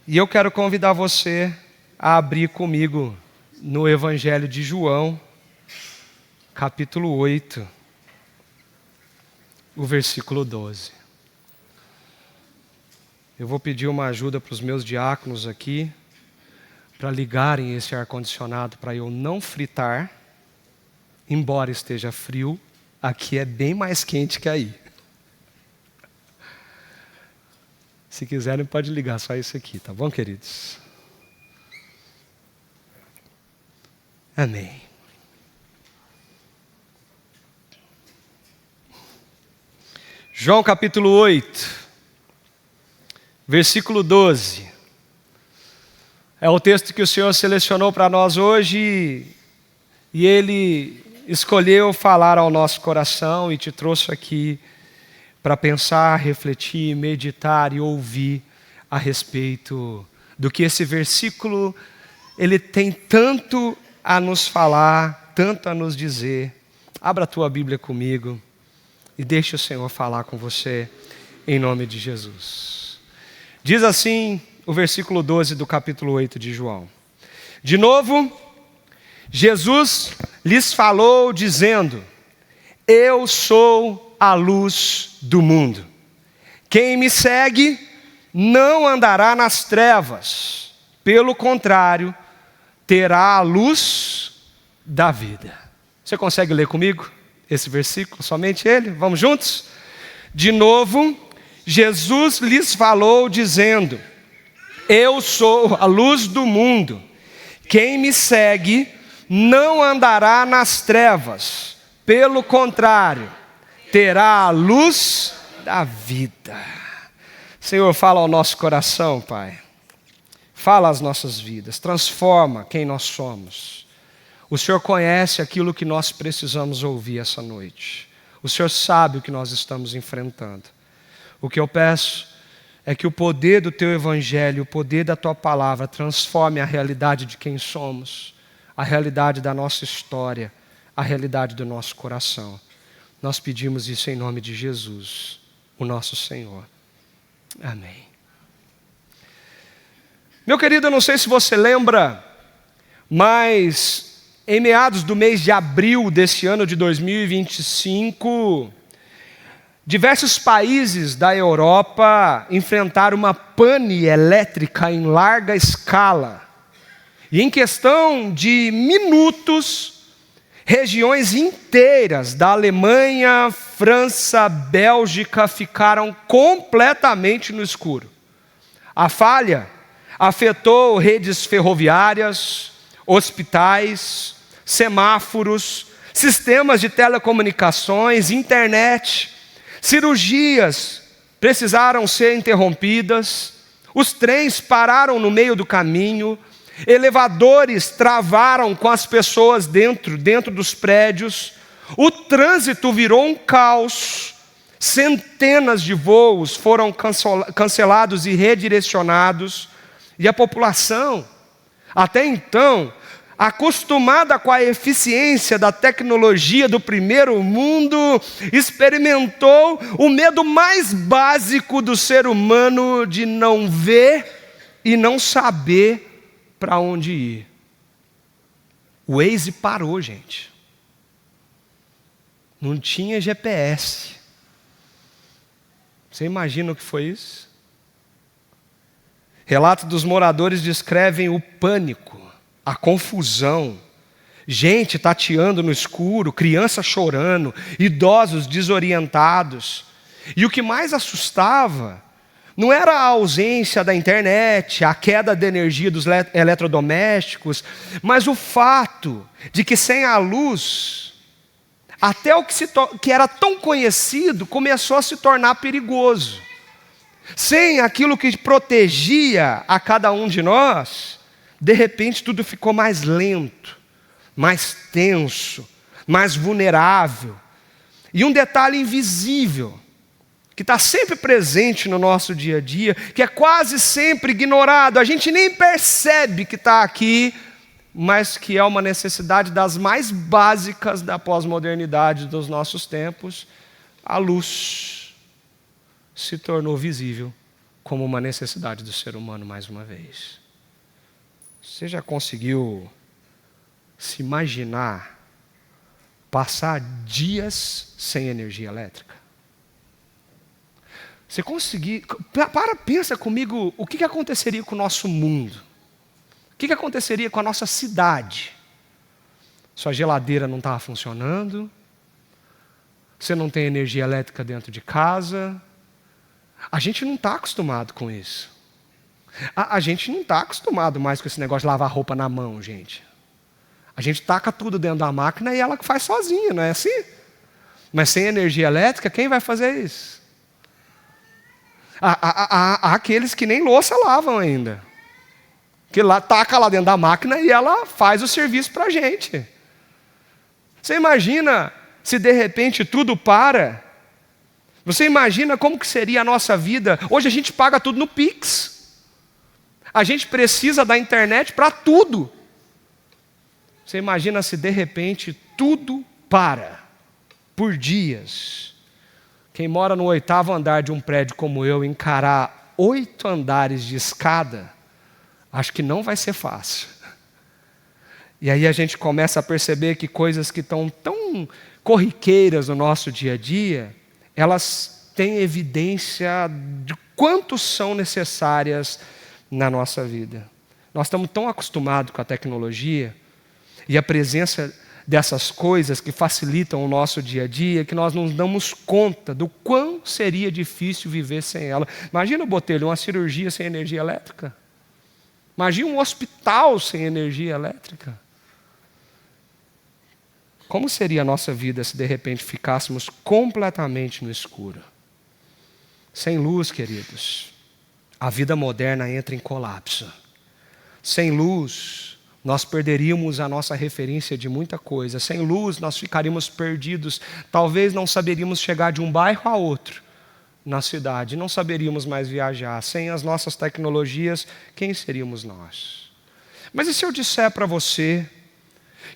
E eu quero convidar você a abrir comigo no Evangelho de João, capítulo 8, o versículo 12. Eu vou pedir uma ajuda para os meus diáconos aqui, para ligarem esse ar-condicionado para eu não fritar, embora esteja frio, aqui é bem mais quente que aí. Se quiserem, pode ligar só isso aqui, tá bom, queridos? Amém. João capítulo 8, versículo 12. É o texto que o Senhor selecionou para nós hoje e Ele escolheu falar ao nosso coração e te trouxe aqui para pensar, refletir, meditar e ouvir a respeito do que esse versículo ele tem tanto a nos falar, tanto a nos dizer. Abra a tua Bíblia comigo e deixe o Senhor falar com você em nome de Jesus. Diz assim o versículo 12 do capítulo 8 de João. De novo, Jesus lhes falou dizendo: Eu sou a luz do mundo. Quem me segue não andará nas trevas, pelo contrário, terá a luz da vida. Você consegue ler comigo esse versículo? Somente ele? Vamos juntos? De novo, Jesus lhes falou dizendo: Eu sou a luz do mundo. Quem me segue não andará nas trevas, pelo contrário, terá a luz da vida. Senhor, fala ao nosso coração, Pai. Fala às nossas vidas. Transforma quem nós somos. O Senhor conhece aquilo que nós precisamos ouvir essa noite. O Senhor sabe o que nós estamos enfrentando. O que eu peço é que o poder do Teu Evangelho, o poder da Tua Palavra transforme a realidade de quem somos, a realidade da nossa história, a realidade do nosso coração. Nós pedimos isso em nome de Jesus, o nosso Senhor. Amém. Meu querido, eu não sei se você lembra, mas em meados do mês de abril desse ano de 2025, diversos países da Europa enfrentaram uma pane elétrica em larga escala. E em questão de minutos, regiões inteiras da Alemanha, França, Bélgica ficaram completamente no escuro. A falha afetou redes ferroviárias, hospitais, semáforos, sistemas de telecomunicações, internet. Cirurgias precisaram ser interrompidas, os trens pararam no meio do caminho, elevadores travaram com as pessoas dentro dos prédios, o trânsito virou um caos, centenas de voos foram cancelados e redirecionados, e a população, até então, acostumada com a eficiência da tecnologia do primeiro mundo, experimentou o medo mais básico do ser humano de não ver e não saber para onde ir. O Waze parou, gente. Não tinha GPS. Você imagina o que foi isso? Relatos dos moradores descrevem o pânico, a confusão, gente tateando no escuro, crianças chorando, idosos desorientados. E o que mais assustava não era a ausência da internet, a queda de energia dos eletrodomésticos, mas o fato de que sem a luz, até o que era tão conhecido começou a se tornar perigoso. Sem aquilo que protegia a cada um de nós, de repente tudo ficou mais lento, mais tenso, mais vulnerável. E um detalhe invisível, que está sempre presente no nosso dia a dia, que é quase sempre ignorado, a gente nem percebe que está aqui, mas que é uma necessidade das mais básicas da pós-modernidade dos nossos tempos. A luz se tornou visível como uma necessidade do ser humano mais uma vez. Você já conseguiu se imaginar passar dias sem energia elétrica? Você conseguir... Pensa comigo o que aconteceria com o nosso mundo. O que aconteceria com a nossa cidade? Sua geladeira não estava funcionando. Você não tem energia elétrica dentro de casa. A gente não está acostumado com isso. A gente não está acostumado mais com esse negócio de lavar roupa na mão, gente. A gente taca tudo dentro da máquina e ela que faz sozinha, não é assim? Mas sem energia elétrica, quem vai fazer isso? Há aqueles que nem louça lavam ainda. Que lá taca lá dentro da máquina e ela faz o serviço para a gente. Você imagina se de repente tudo para? Você imagina como que seria a nossa vida? Hoje a gente paga tudo no Pix. A gente precisa da internet para tudo. Você imagina se de repente tudo para, por dias. Quem mora no 8º andar de um prédio como eu, encarar 8 andares de escada, acho que não vai ser fácil. E aí a gente começa a perceber que coisas que estão tão corriqueiras no nosso dia a dia, elas têm evidência de quanto são necessárias na nossa vida. Nós estamos tão acostumados com a tecnologia e a presença dessas coisas que facilitam o nosso dia a dia, que nós não damos conta do quão seria difícil viver sem ela. Imagina, Botelho, uma cirurgia sem energia elétrica. Imagina um hospital sem energia elétrica. Como seria a nossa vida se de repente ficássemos completamente no escuro? Sem luz, queridos, a vida moderna entra em colapso. Sem luz, nós perderíamos a nossa referência de muita coisa. Sem luz, nós ficaríamos perdidos. Talvez não saberíamos chegar de um bairro a outro na cidade. Não saberíamos mais viajar. Sem as nossas tecnologias, quem seríamos nós? Mas e se eu disser para você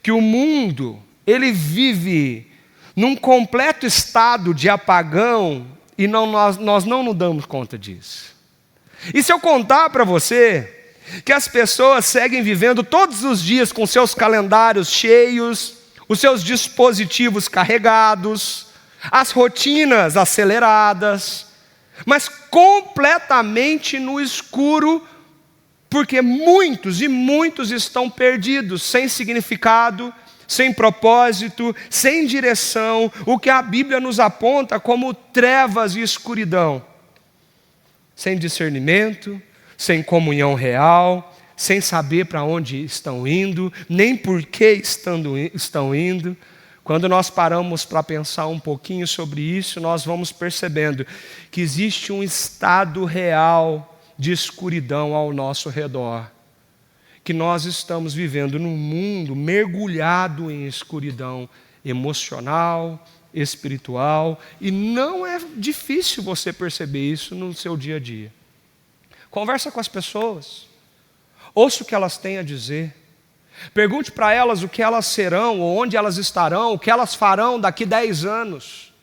que o mundo, ele vive num completo estado de apagão e nós não nos damos conta disso? E se eu contar para você que as pessoas seguem vivendo todos os dias com seus calendários cheios, os seus dispositivos carregados, as rotinas aceleradas, mas completamente no escuro, porque muitos e muitos estão perdidos, sem significado, sem propósito, sem direção, o que a Bíblia nos aponta como trevas e escuridão, sem discernimento, sem comunhão real, sem saber para onde estão indo, nem por que estão indo. Quando nós paramos para pensar um pouquinho sobre isso, nós vamos percebendo que existe um estado real de escuridão ao nosso redor, que nós estamos vivendo num mundo mergulhado em escuridão emocional, espiritual, e não é difícil você perceber isso no seu dia a dia. Conversa com as pessoas, ouça o que elas têm a dizer, pergunte para elas o que elas serão, ou onde elas estarão, o que elas farão daqui 10 anos.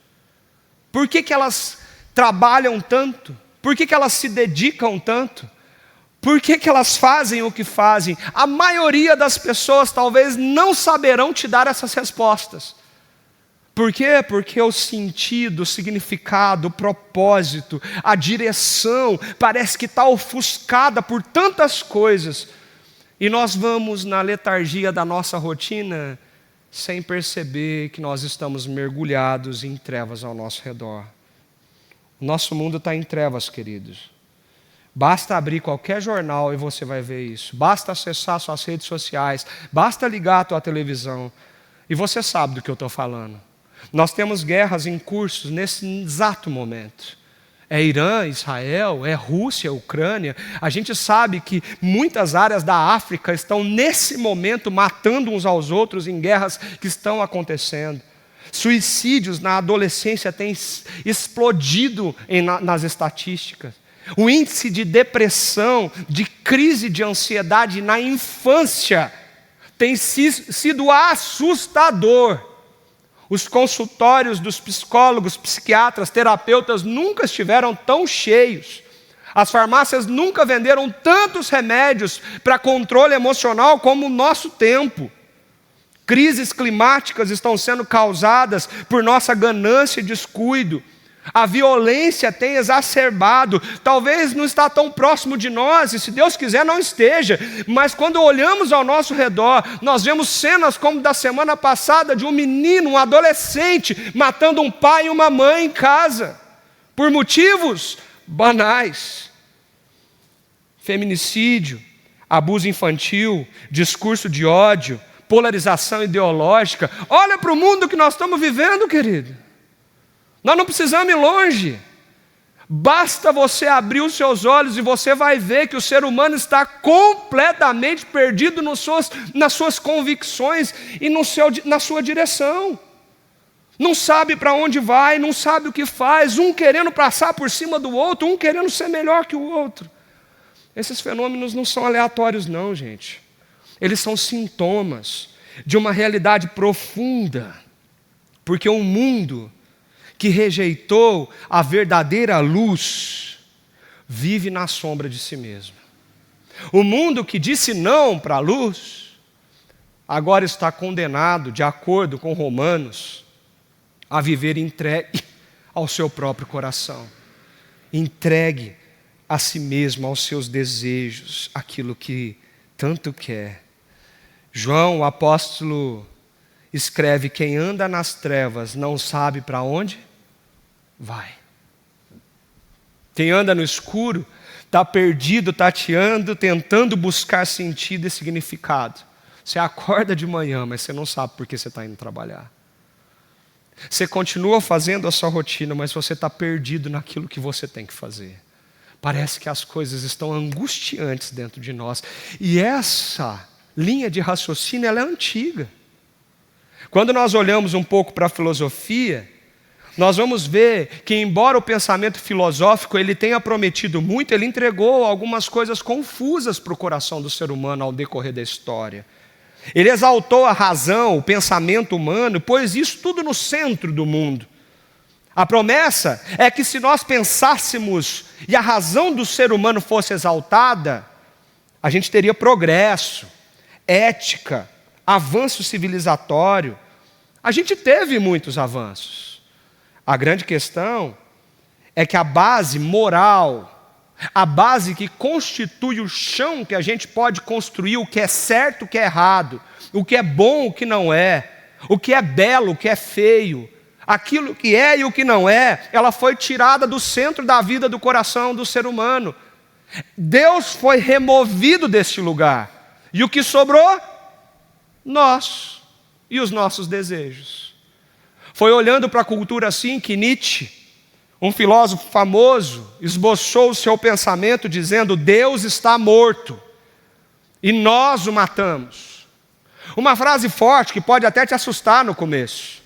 Por que elas trabalham tanto? Por que elas se dedicam tanto? Por que elas fazem o que fazem? A maioria das pessoas talvez não saberão te dar essas respostas. Por quê? Porque o sentido, o significado, o propósito, a direção parece que está ofuscada por tantas coisas. E nós vamos na letargia da nossa rotina sem perceber que nós estamos mergulhados em trevas ao nosso redor. O nosso mundo está em trevas, queridos. Basta abrir qualquer jornal e você vai ver isso. Basta acessar suas redes sociais. Basta ligar a tua televisão. E você sabe do que eu estou falando. Nós temos guerras em curso nesse exato momento. É Irã, Israel, é Rússia, Ucrânia. A gente sabe que muitas áreas da África estão nesse momento matando uns aos outros em guerras que estão acontecendo. Suicídios na adolescência têm explodido nas estatísticas. O índice de depressão, de crise de ansiedade na infância tem sido assustador. Os consultórios dos psicólogos, psiquiatras, terapeutas nunca estiveram tão cheios. As farmácias nunca venderam tantos remédios para controle emocional como o nosso tempo. Crises climáticas estão sendo causadas por nossa ganância e descuido. A violência tem exacerbado. Talvez não está tão próximo de nós, e se Deus quiser não esteja. Mas quando olhamos ao nosso redor, nós vemos cenas como da semana passada de um menino, um adolescente, matando um pai e uma mãe em casa, por motivos banais. Feminicídio, abuso infantil, discurso de ódio, polarização ideológica. Olha para o mundo que nós estamos vivendo, querido. Nós não precisamos ir longe. Basta você abrir os seus olhos e você vai ver que o ser humano está completamente perdido nas suas convicções e na sua direção. Não sabe para onde vai, não sabe o que faz, um querendo passar por cima do outro, um querendo ser melhor que o outro. Esses fenômenos não são aleatórios não, gente. Eles são sintomas de uma realidade profunda. Porque um mundo que rejeitou a verdadeira luz vive na sombra de si mesmo. O mundo que disse não para a luz, agora está condenado, de acordo com Romanos, a viver entregue ao seu próprio coração, entregue a si mesmo, aos seus desejos, aquilo que tanto quer. João, o apóstolo, escreve: quem anda nas trevas não sabe para onde vai. Quem anda no escuro está perdido, tateando, tentando buscar sentido e significado. Você acorda de manhã, mas você não sabe por que você está indo trabalhar. Você continua fazendo a sua rotina, mas você está perdido naquilo que você tem que fazer. Parece que as coisas estão angustiantes dentro de nós. E essa linha de raciocínio, ela é antiga. Quando nós olhamos um pouco para a filosofia, nós vamos ver que, embora o pensamento filosófico ele tenha prometido muito, ele entregou algumas coisas confusas para o coração do ser humano ao decorrer da história. Ele exaltou a razão, o pensamento humano, pôs isso tudo no centro do mundo. A promessa é que se nós pensássemos e a razão do ser humano fosse exaltada, a gente teria progresso, ética, avanço civilizatório. A gente teve muitos avanços. A grande questão é que a base moral, a base que constitui o chão que a gente pode construir o que é certo, o que é errado, o que é bom, o que não é, o que é belo, o que é feio, aquilo que é e o que não é, ela foi tirada do centro da vida, do coração do ser humano. Deus foi removido deste lugar. E o que sobrou? Nós e os nossos desejos. Foi olhando para a cultura assim que Nietzsche, um filósofo famoso, esboçou o seu pensamento dizendo: Deus está morto e nós o matamos. Uma frase forte que pode até te assustar no começo,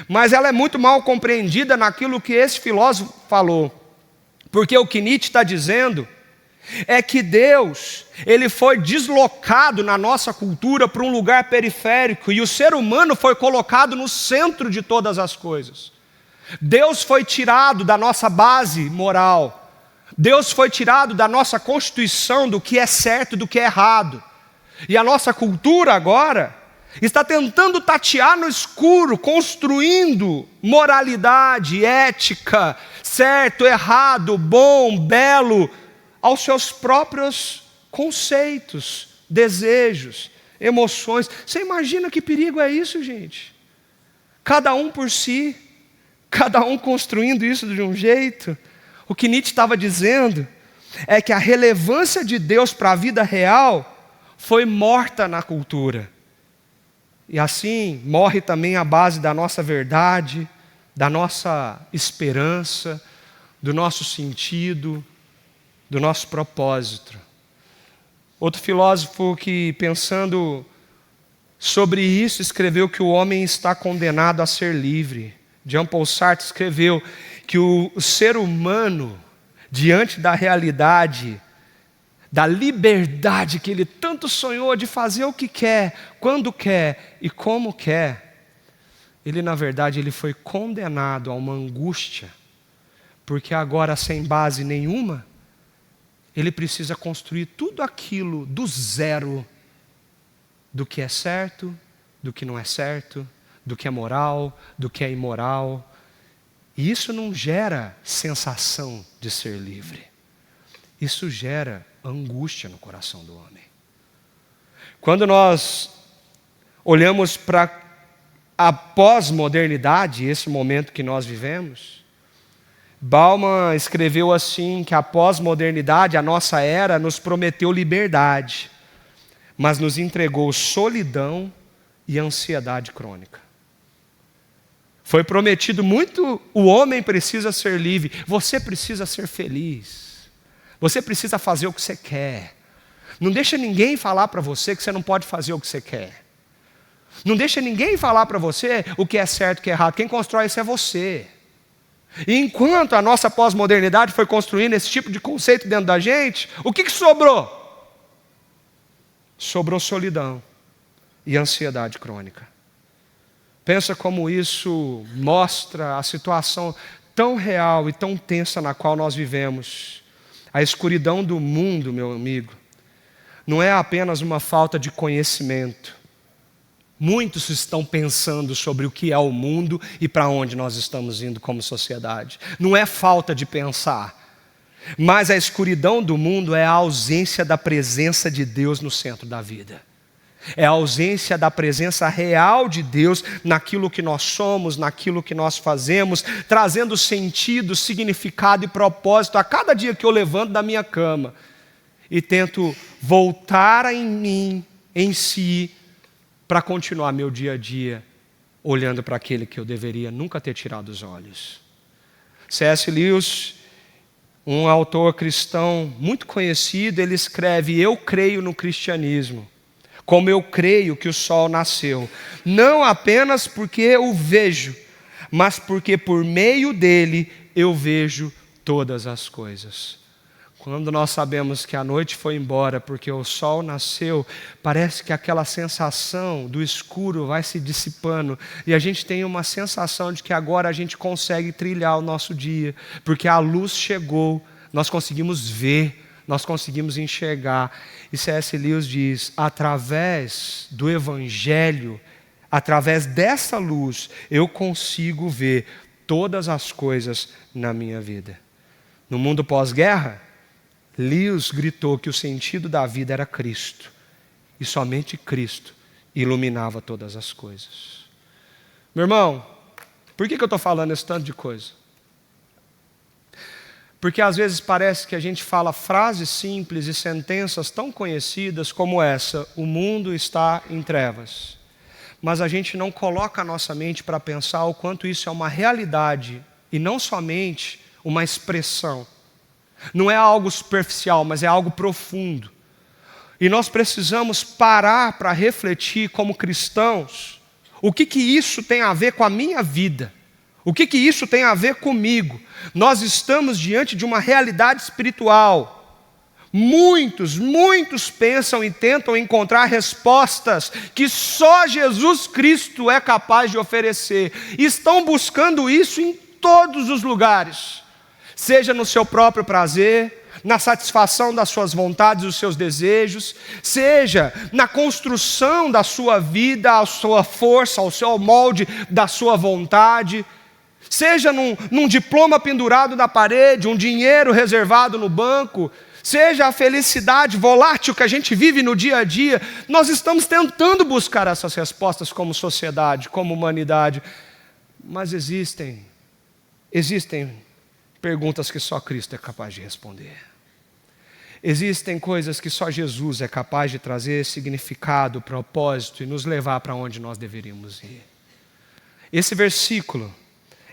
mas ela é muito mal compreendida naquilo que esse filósofo falou. Porque o que Nietzsche está dizendo é que Deus, ele foi deslocado na nossa cultura para um lugar periférico, e o ser humano foi colocado no centro de todas as coisas. Deus foi tirado da nossa base moral. Deus foi tirado da nossa constituição do que é certo e do que é errado. E a nossa cultura agora está tentando tatear no escuro, construindo moralidade, ética, certo, errado, bom, belo, aos seus próprios conceitos, desejos, emoções. Você imagina que perigo é isso, gente? Cada um por si, cada um construindo isso de um jeito. O que Nietzsche estava dizendo é que a relevância de Deus para a vida real foi morta na cultura. E assim morre também a base da nossa verdade, da nossa esperança, do nosso sentido, do nosso propósito. Outro filósofo que, pensando sobre isso, escreveu que o homem está condenado a ser livre. Jean-Paul Sartre escreveu que o ser humano, diante da realidade, da liberdade que ele tanto sonhou de fazer o que quer, quando quer e como quer, ele na verdade ele foi condenado a uma angústia, porque agora sem base nenhuma, ele precisa construir tudo aquilo do zero, do que é certo, do que não é certo, do que é moral, do que é imoral. E isso não gera sensação de ser livre. Isso gera angústia no coração do homem. Quando nós olhamos para a pós-modernidade, esse momento que nós vivemos, Bauman escreveu assim, que a pós-modernidade, a nossa era, nos prometeu liberdade, mas nos entregou solidão e ansiedade crônica. Foi prometido muito, o homem precisa ser livre, você precisa ser feliz, você precisa fazer o que você quer. Não deixa ninguém falar para você que você não pode fazer o que você quer. Não deixa ninguém falar para você o que é certo e o que é errado. Quem constrói isso é você. E enquanto a nossa pós-modernidade foi construindo esse tipo de conceito dentro da gente, o que sobrou? Sobrou solidão e ansiedade crônica. Pensa como isso mostra a situação tão real e tão tensa na qual nós vivemos. A escuridão do mundo, meu amigo, não é apenas uma falta de conhecimento. Muitos estão pensando sobre o que é o mundo e para onde nós estamos indo como sociedade. Não é falta de pensar, mas a escuridão do mundo é a ausência da presença de Deus no centro da vida. É a ausência da presença real de Deus naquilo que nós somos, naquilo que nós fazemos, trazendo sentido, significado e propósito a cada dia que eu levanto da minha cama e tento voltar em mim, em si, para continuar meu dia a dia olhando para aquele que eu deveria nunca ter tirado os olhos. C.S. Lewis, um autor cristão muito conhecido, ele escreve: eu creio no cristianismo, como eu creio que o sol nasceu, não apenas porque eu o vejo, mas porque por meio dele eu vejo todas as coisas. Quando nós sabemos que a noite foi embora porque o sol nasceu, parece que aquela sensação do escuro vai se dissipando e a gente tem uma sensação de que agora a gente consegue trilhar o nosso dia, porque a luz chegou, nós conseguimos ver, nós conseguimos enxergar. E C.S. Lewis diz: através do Evangelho, através dessa luz, eu consigo ver todas as coisas na minha vida. No mundo pós-guerra, Lewis gritou que o sentido da vida era Cristo, e somente Cristo iluminava todas as coisas. Meu irmão, por que eu estou falando esse tanto de coisa? Porque às vezes parece que a gente fala frases simples e sentenças tão conhecidas como essa: o mundo está em trevas. Mas a gente não coloca a nossa mente para pensar o quanto isso é uma realidade e não somente uma expressão. Não é algo superficial, mas é algo profundo. E nós precisamos parar para refletir como cristãos o que isso tem a ver com a minha vida. O que isso tem a ver comigo? Nós estamos diante de uma realidade espiritual. Muitos pensam e tentam encontrar respostas que só Jesus Cristo é capaz de oferecer. E estão buscando isso em todos os lugares. Seja no seu próprio prazer, na satisfação das suas vontades e dos seus desejos, seja na construção da sua vida, a sua força, ao molde da sua vontade, seja num diploma pendurado na parede, um dinheiro reservado no banco, seja a felicidade volátil que a gente vive no dia a dia. Nós estamos tentando buscar essas respostas como sociedade, como humanidade, mas existem perguntas que só Cristo é capaz de responder. Existem coisas que só Jesus é capaz de trazer significado, propósito e nos levar para onde nós deveríamos ir. Esse versículo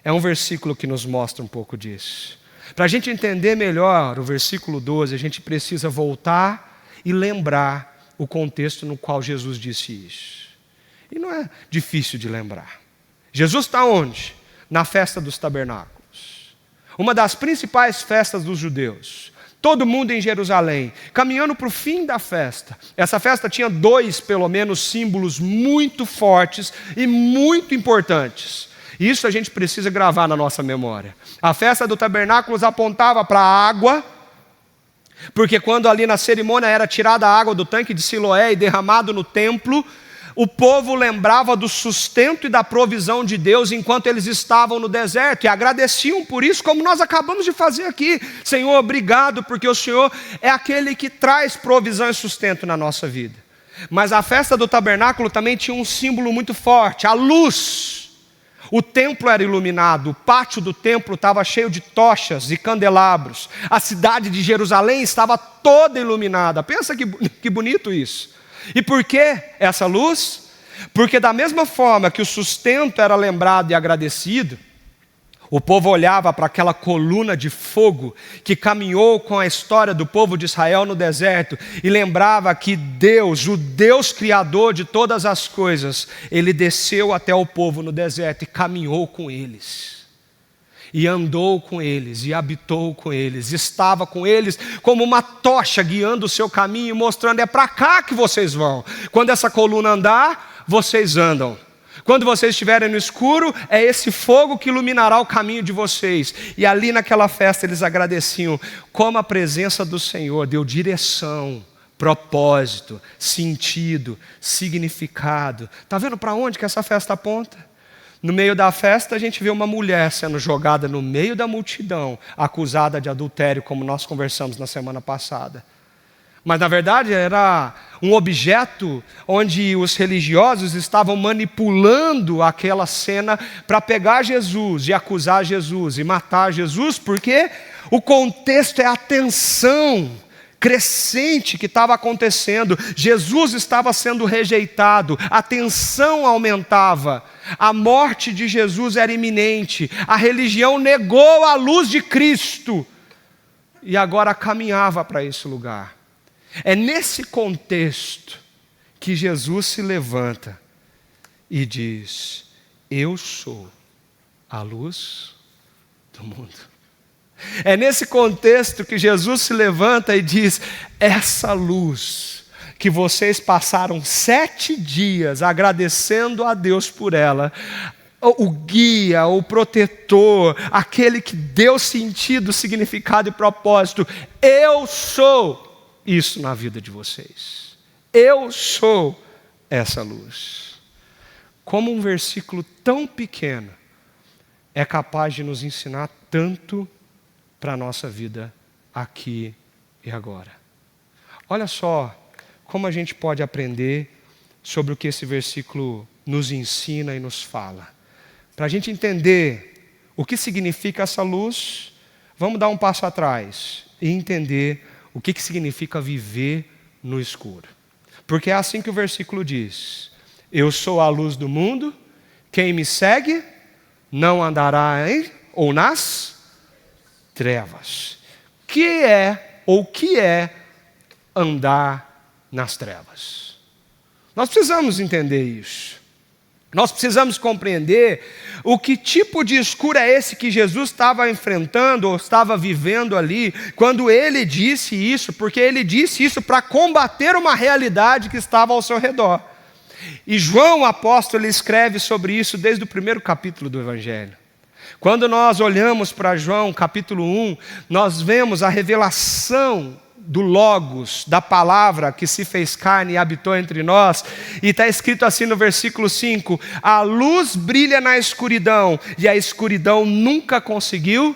é um versículo que nos mostra um pouco disso. Para a gente entender melhor o versículo 12, a gente precisa voltar e lembrar o contexto no qual Jesus disse isso. E não é difícil de lembrar. Jesus está onde? Na festa dos tabernáculos. Uma das principais festas dos judeus. Todo mundo em Jerusalém, caminhando para o fim da festa. Essa festa tinha pelo menos, símbolos muito fortes e muito importantes. Isso a gente precisa gravar na nossa memória. A festa do tabernáculos apontava para a água, Porque quando ali na cerimônia era tirada a água do tanque de Siloé e derramado no templo, o povo lembrava do sustento e da provisão de Deus enquanto eles estavam no deserto e agradeciam por isso, como nós acabamos de fazer aqui. Senhor, obrigado, porque o Senhor é aquele que traz provisão e sustento na nossa vida. Mas a festa do tabernáculo também tinha um símbolo muito forte, a luz. O templo era iluminado, o pátio do templo estava cheio de tochas e candelabros. A cidade de Jerusalém estava toda iluminada. Pensa que bonito isso. E por que essa luz? Porque da mesma forma que o sustento era lembrado e agradecido, o povo olhava para aquela coluna de fogo que caminhou com a história do povo de Israel no deserto e lembrava que Deus, o Deus criador de todas as coisas, Ele desceu até o povo no deserto e caminhou com eles. E andou com eles, e habitou com eles, estava com eles como uma tocha guiando o seu caminho, mostrando, é para cá que vocês vão. Quando essa coluna andar, vocês andam. Quando vocês estiverem no escuro, é esse fogo que iluminará o caminho de vocês. E ali naquela festa eles agradeciam, como a presença do Senhor deu direção, propósito, sentido, significado. Está vendo para onde que essa festa aponta? No meio da festa a gente vê uma mulher sendo jogada no meio da multidão, acusada de adultério, como nós conversamos na semana passada. Mas na verdade era um objeto onde os religiosos estavam manipulando aquela cena para pegar Jesus e acusar Jesus e matar Jesus, porque o contexto é a tensão crescente que estava acontecendo. Jesus estava sendo rejeitado, a tensão aumentava, a morte de Jesus era iminente, a religião negou a luz de Cristo e agora caminhava para esse lugar. É nesse contexto que Jesus se levanta e diz: eu sou a luz do mundo. É nesse contexto que Jesus se levanta e diz: essa luz que vocês passaram 7 dias agradecendo a Deus por ela, o guia, o protetor, aquele que deu sentido, significado e propósito, eu sou isso na vida de vocês. Eu sou essa luz. Como um versículo tão pequeno é capaz de nos ensinar tanto para a nossa vida aqui e agora. Olha só como a gente pode aprender sobre o que esse versículo nos ensina e nos fala. Para a gente entender o que significa essa luz, vamos dar um passo atrás e entender o que significa viver no escuro. Porque é assim que o versículo diz: eu sou a luz do mundo, quem me segue não andará em ou nas trevas. Que é andar nas trevas? Nós precisamos entender isso. Nós precisamos compreender o que tipo de escuro é esse que Jesus estava enfrentando ou estava vivendo ali, quando ele disse isso, porque ele disse isso para combater uma realidade que estava ao seu redor. E João, o apóstolo, ele escreve sobre isso desde o primeiro capítulo do Evangelho. Quando nós olhamos para João, capítulo 1, nós vemos a revelação do Logos, da palavra que se fez carne e habitou entre nós, e está escrito assim no versículo 5, a luz brilha na escuridão, e a escuridão nunca conseguiu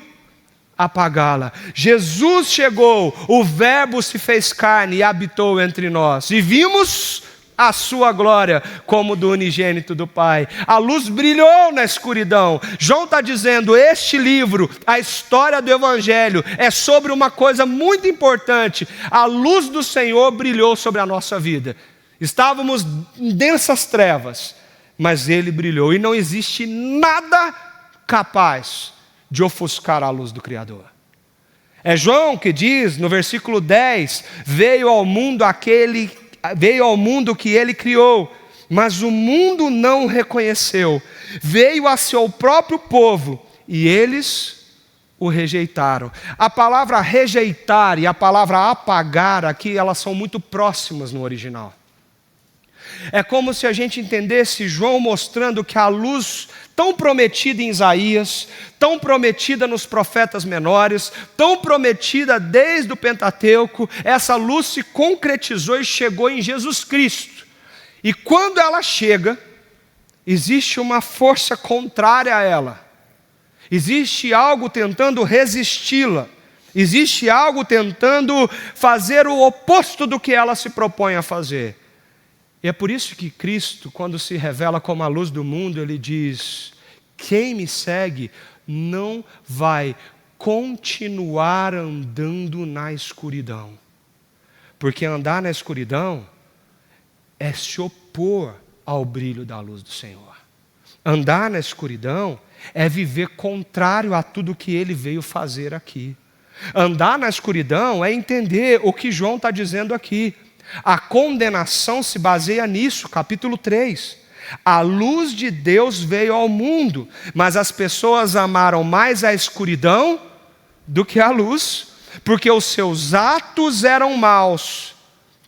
apagá-la. Jesus chegou, o Verbo se fez carne e habitou entre nós, e vimos a sua glória como do unigênito do Pai. A luz brilhou na escuridão. João está dizendo, este livro, a história do Evangelho, é sobre uma coisa muito importante. A luz do Senhor brilhou sobre a nossa vida. Estávamos em densas trevas, mas Ele brilhou. E não existe nada capaz de ofuscar a luz do Criador. É João que diz, no versículo 10, veio ao mundo que ele criou, mas o mundo não o reconheceu. Veio a seu próprio povo e eles o rejeitaram. A palavra rejeitar e a palavra apagar aqui, elas são muito próximas no original. É como se a gente entendesse João mostrando que a luz tão prometida em Isaías, tão prometida nos profetas menores, tão prometida desde o Pentateuco, essa luz se concretizou e chegou em Jesus Cristo. E quando ela chega, existe uma força contrária a ela. Existe algo tentando resisti-la. Existe algo tentando fazer o oposto do que ela se propõe a fazer. E é por isso que Cristo, quando se revela como a luz do mundo, Ele diz: quem me segue não vai continuar andando na escuridão. Porque andar na escuridão é se opor ao brilho da luz do Senhor. Andar na escuridão é viver contrário a tudo que Ele veio fazer aqui. Andar na escuridão é entender o que João está dizendo aqui. A condenação se baseia nisso, capítulo 3. A luz de Deus veio ao mundo, mas as pessoas amaram mais a escuridão do que a luz, porque os seus atos eram maus.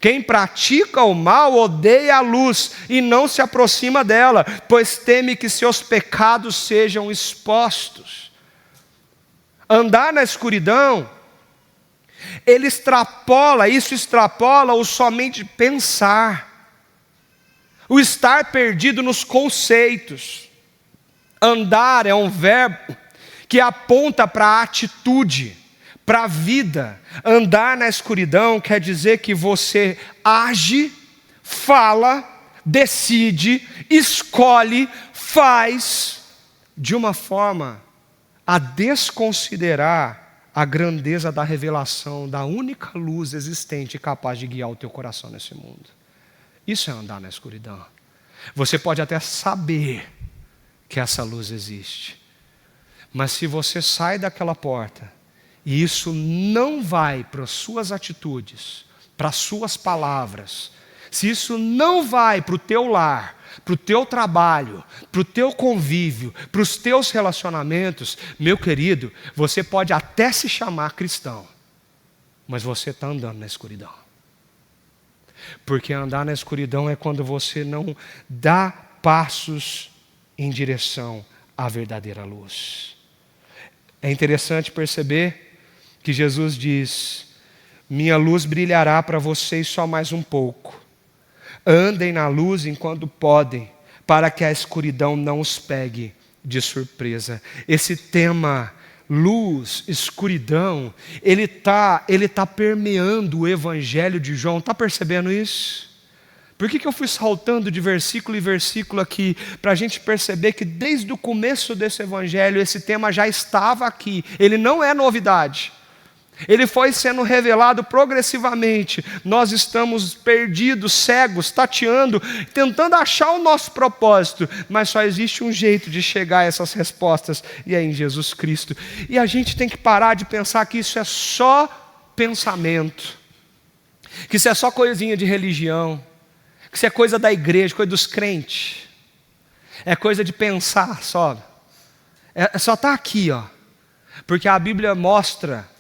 Quem pratica o mal odeia a luz e não se aproxima dela, pois teme que seus pecados sejam expostos. Andar na escuridão, isso extrapola o somente pensar, o estar perdido nos conceitos. Andar é um verbo que aponta para a atitude, para a vida. Andar na escuridão quer dizer que você age, fala, decide, escolhe, faz de uma forma a desconsiderar a grandeza da revelação da única luz existente capaz de guiar o teu coração nesse mundo. Isso é andar na escuridão. Você pode até saber que essa luz existe, mas se você sai daquela porta e isso não vai para as suas atitudes, para as suas palavras, se isso não vai para o teu lar, para o teu trabalho, para o teu convívio, para os teus relacionamentos, meu querido, você pode até se chamar cristão, mas você está andando na escuridão. Porque andar na escuridão é quando você não dá passos em direção à verdadeira luz. É interessante perceber que Jesus diz: minha luz brilhará para vocês só mais um pouco. Andem na luz enquanto podem, para que a escuridão não os pegue de surpresa. Esse tema, luz, escuridão, ele tá permeando o evangelho de João. Está percebendo isso? Por que eu fui saltando de versículo em versículo aqui? Para a gente perceber que desde o começo desse evangelho, esse tema já estava aqui. Ele não é novidade. Ele foi sendo revelado progressivamente. Nós estamos perdidos, cegos, tateando, tentando achar o nosso propósito, mas só existe um jeito de chegar a essas respostas, e é em Jesus Cristo. E a gente tem que parar de pensar que isso é só pensamento, que isso é só coisinha de religião, que isso é coisa da igreja, coisa dos crentes, é coisa de pensar só. Só está aqui, ó, porque a Bíblia mostra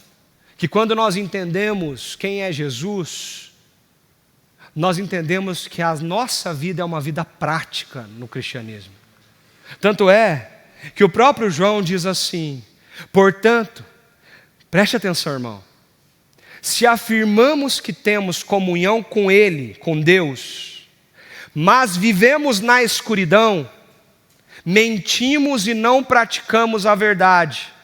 que quando nós entendemos quem é Jesus, nós entendemos que a nossa vida é uma vida prática no cristianismo. Tanto é que o próprio João diz assim: portanto, preste atenção, irmão, se afirmamos que temos comunhão com Ele, com Deus, mas vivemos na escuridão, mentimos e não praticamos a verdade.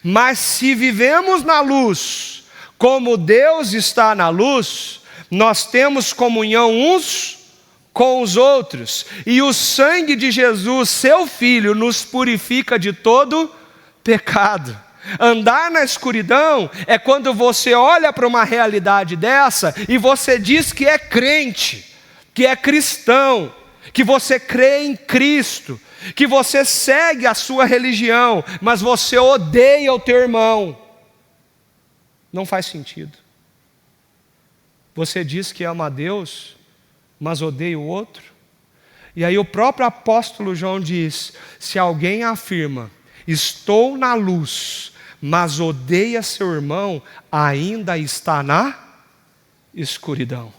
Mas se vivemos na luz, como Deus está na luz, nós temos comunhão uns com os outros, e o sangue de Jesus, seu Filho, nos purifica de todo pecado. Andar na escuridão é quando você olha para uma realidade dessa e você diz que é crente, que é cristão, que você crê em Cristo, que você segue a sua religião, mas você odeia o teu irmão. Não faz sentido. Você diz que ama a Deus, mas odeia o outro. E aí o próprio apóstolo João diz: se alguém afirma, estou na luz, mas odeia seu irmão, ainda está na escuridão.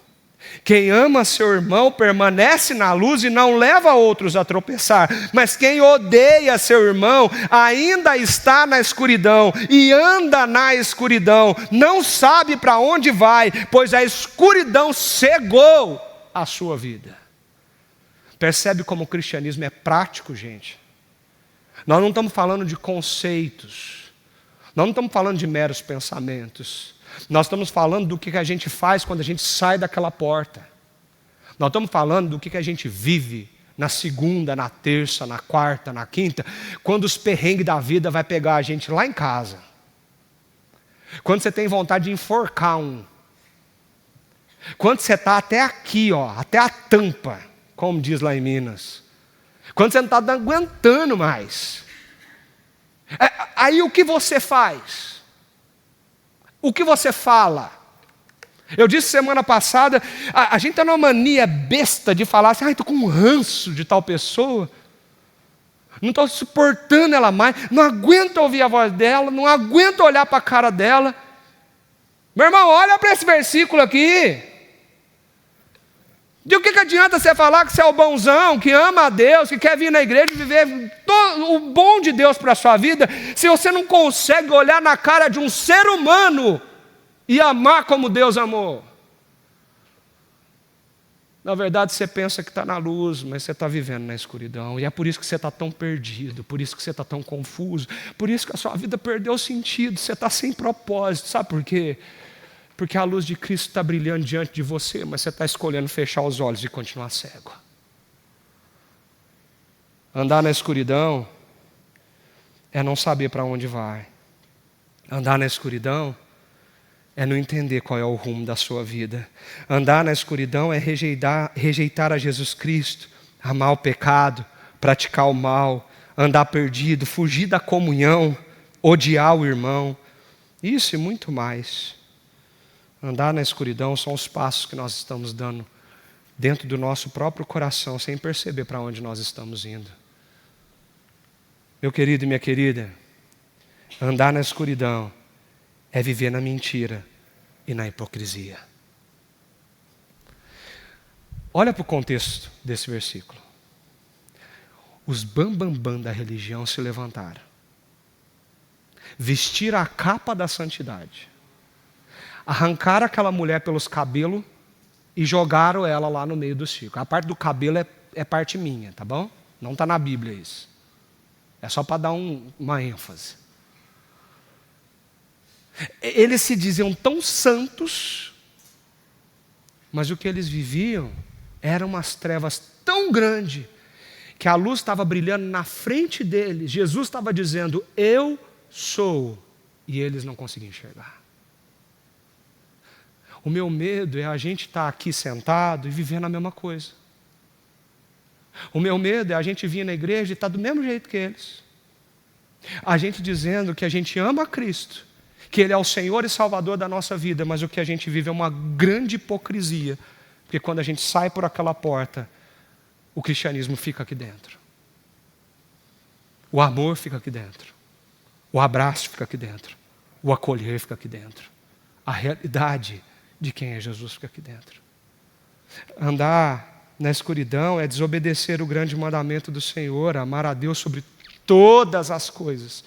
Quem ama seu irmão permanece na luz e não leva outros a tropeçar. Mas quem odeia seu irmão ainda está na escuridão e anda na escuridão. Não sabe para onde vai, pois a escuridão cegou a sua vida. Percebe como o cristianismo é prático, gente? Nós não estamos falando de conceitos. Nós não estamos falando de meros pensamentos. Nós estamos falando do que a gente faz quando a gente sai daquela porta. Nós estamos falando do que a gente vive na segunda, na terça, na quarta, na quinta, quando os perrengues da vida vai pegar a gente lá em casa. Quando você tem vontade de enforcar um. Quando você está até aqui, ó, até a tampa, como diz lá em Minas. Quando você não está aguentando mais. Aí o que você faz? O que você fala? Eu disse semana passada, a gente está numa mania besta de falar assim, estou com um ranço de tal pessoa, não estou suportando ela mais, não aguento ouvir a voz dela, não aguento olhar para a cara dela. Meu irmão, olha para esse versículo aqui. De o que adianta você falar que você é o bonzão, que ama a Deus, que quer vir na igreja e viver todo o bom de Deus para a sua vida, se você não consegue olhar na cara de um ser humano e amar como Deus amou? Na verdade, você pensa que está na luz, mas você está vivendo na escuridão. E é por isso que você está tão perdido, por isso que você está tão confuso, por isso que a sua vida perdeu sentido, você está sem propósito. Sabe por quê? Porque a luz de Cristo está brilhando diante de você, mas você está escolhendo fechar os olhos e continuar cego. Andar na escuridão é não saber para onde vai. Andar na escuridão é não entender qual é o rumo da sua vida. Andar na escuridão é rejeitar a Jesus Cristo, amar o pecado, praticar o mal, andar perdido, fugir da comunhão, odiar o irmão. Isso e muito mais. Andar na escuridão são os passos que nós estamos dando dentro do nosso próprio coração, sem perceber para onde nós estamos indo. Meu querido e minha querida, andar na escuridão é viver na mentira e na hipocrisia. Olha para o contexto desse versículo. Os bambambam da religião se levantaram, vestiram a capa da santidade, arrancaram aquela mulher pelos cabelos e jogaram ela lá no meio do circo. A parte do cabelo é parte minha, tá bom? Não está na Bíblia isso. É só para dar uma ênfase. Eles se diziam tão santos, mas o que eles viviam eram umas trevas tão grandes, que a luz estava brilhando na frente deles. Jesus estava dizendo, eu sou, e eles não conseguiam enxergar. O meu medo é a gente estar aqui sentado e vivendo a mesma coisa. O meu medo é a gente vir na igreja e estar do mesmo jeito que eles. A gente dizendo que a gente ama a Cristo, que Ele é o Senhor e Salvador da nossa vida, mas o que a gente vive é uma grande hipocrisia, porque quando a gente sai por aquela porta, o cristianismo fica aqui dentro. O amor fica aqui dentro. O abraço fica aqui dentro. O acolher fica aqui dentro. A realidade de quem é Jesus fica aqui dentro. Andar na escuridão é desobedecer o grande mandamento do Senhor, amar a Deus sobre todas as coisas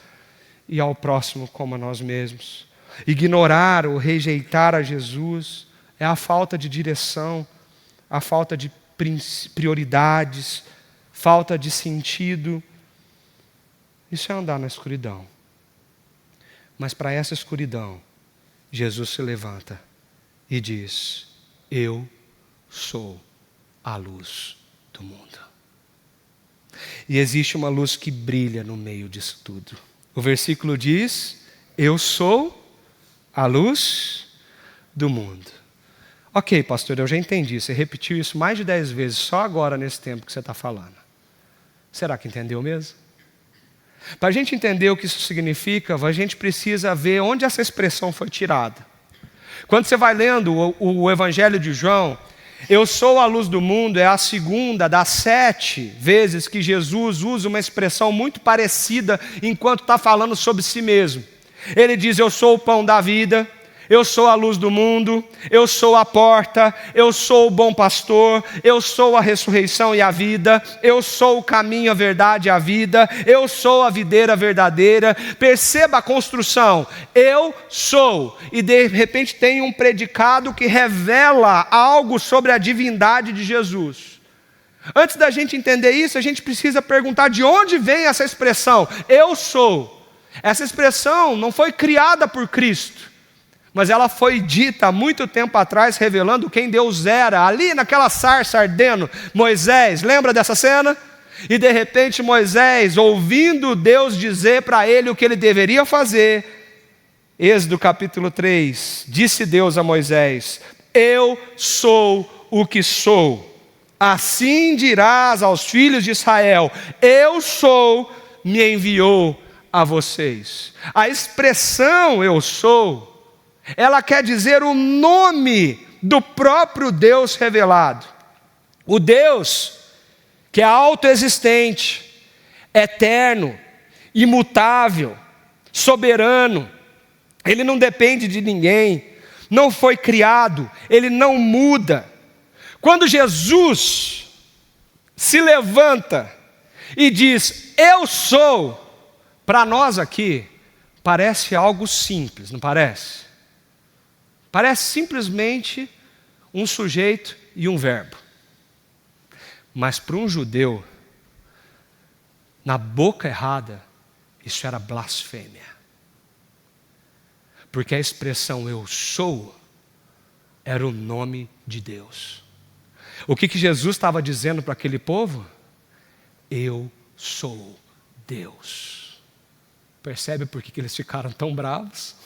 e ao próximo como a nós mesmos. Ignorar ou rejeitar a Jesus é a falta de direção, a falta de prioridades, falta de sentido. Isso é andar na escuridão. Mas para essa escuridão, Jesus se levanta e diz, eu sou a luz do mundo. E existe uma luz que brilha no meio disso tudo. O versículo diz, eu sou a luz do mundo. Ok, pastor, eu já entendi. Você repetiu isso mais de 10 vezes, só agora nesse tempo que você está falando. Será que entendeu mesmo? Para a gente entender o que isso significa, a gente precisa ver onde essa expressão foi tirada. Quando você vai lendo o Evangelho de João, eu sou a luz do mundo, é a segunda das 7 vezes que Jesus usa uma expressão muito parecida enquanto está falando sobre si mesmo. Ele diz, eu sou o pão da vida, Eu sou a luz do mundo, eu sou a porta, eu sou o bom pastor, eu sou a ressurreição e a vida, eu sou o caminho, a verdade e a vida, eu sou a videira verdadeira. Perceba a construção, eu sou, e de repente tem um predicado que revela algo sobre a divindade de Jesus. Antes da gente entender isso, a gente precisa perguntar de onde vem essa expressão, eu sou. Essa expressão não foi criada por Cristo, mas ela foi dita há muito tempo atrás, revelando quem Deus era. Ali naquela sarça ardendo, Moisés, lembra dessa cena? E de repente Moisés, ouvindo Deus dizer para ele o que ele deveria fazer, Êxodo capítulo 3, disse Deus a Moisés: eu sou o que sou. Assim dirás aos filhos de Israel: eu sou, me enviou a vocês. A expressão eu sou, ela quer dizer o nome do próprio Deus revelado. O Deus que é autoexistente, eterno, imutável, soberano. Ele não depende de ninguém, não foi criado, ele não muda. Quando Jesus se levanta e diz, eu sou, para nós aqui, parece algo simples, não parece? Parece simplesmente um sujeito e um verbo. Mas para um judeu, na boca errada, isso era blasfêmia. Porque a expressão eu sou era o nome de Deus. O que Jesus estava dizendo para aquele povo? Eu sou Deus. Percebe por que eles ficaram tão bravos?